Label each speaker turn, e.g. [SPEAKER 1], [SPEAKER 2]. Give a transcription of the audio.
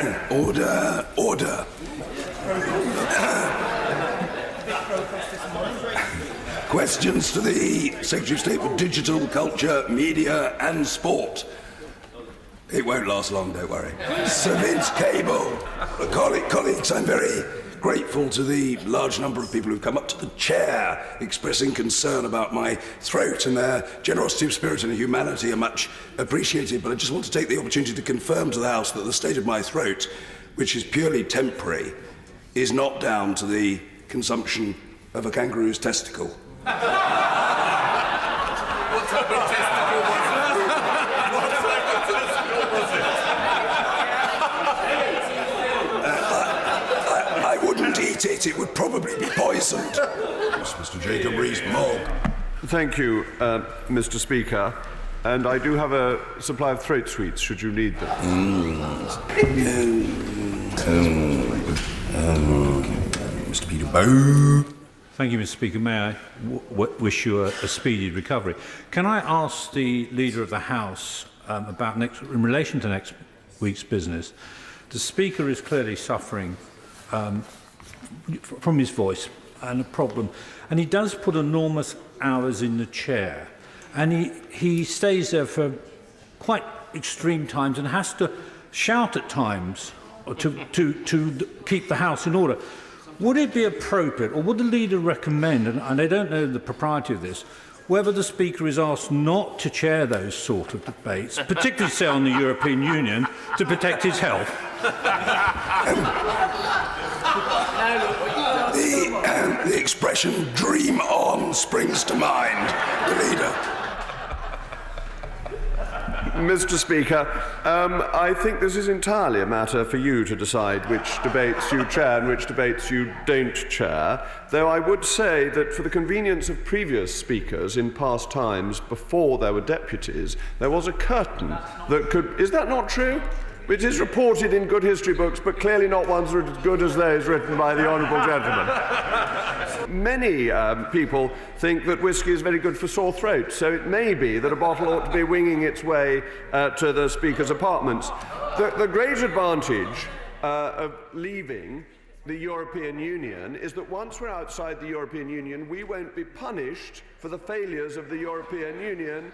[SPEAKER 1] Order, order. Questions to the Secretary of State for Digital, Culture, Media and Sport. It won't last long, don't worry. Sir Vince Cable. Colleagues, I'm very grateful to the large number of people who've come up to the chair expressing concern about my throat, and their generosity of spirit and humanity are much appreciated, but I just want to take the opportunity to confirm to the House that the state of my throat, which is purely temporary, is not down to the consumption of a kangaroo's testicle.
[SPEAKER 2] What type of testicle was it? What type of testicle was it?
[SPEAKER 1] I wouldn't eat it. It would probably be poisoned. Mr. Jacob Rees-Mogg.
[SPEAKER 3] Thank you, Mr. Speaker. And I do have a supply of throat sweets, should you need them.
[SPEAKER 1] Mr. Peter Bow.
[SPEAKER 4] Thank you, Mr. Speaker. May I wish you a speedy recovery. Can I ask the Leader of the House about in relation to next week's business? The Speaker is clearly suffering from his voice and a problem, and he does put enormous hours in the chair, and he stays there for quite extreme times and has to shout at times to keep the House in order. Would it be appropriate, or would the Leader recommend, and I don't know the propriety of this, whether the Speaker is asked not to chair those sort of debates, particularly, say, on the European Union, to protect his health?
[SPEAKER 1] The expression "dream on" springs to mind. The Leader.
[SPEAKER 3] Mr. Speaker, I think this is entirely a matter for you to decide which debates you chair and which debates you don't chair, though I would say that for the convenience of previous speakers in past times, before there were deputies, there was a curtain that could... Is that not true? It is reported in good history books, but clearly not ones that are as good as those written by the honourable gentleman. Many people think that whisky is very good for sore throats, so it may be that a bottle ought to be winging its way to the Speaker's apartments. The great advantage of leaving the European Union is that once we're outside the European Union, we won't be punished for the failures of the European Union.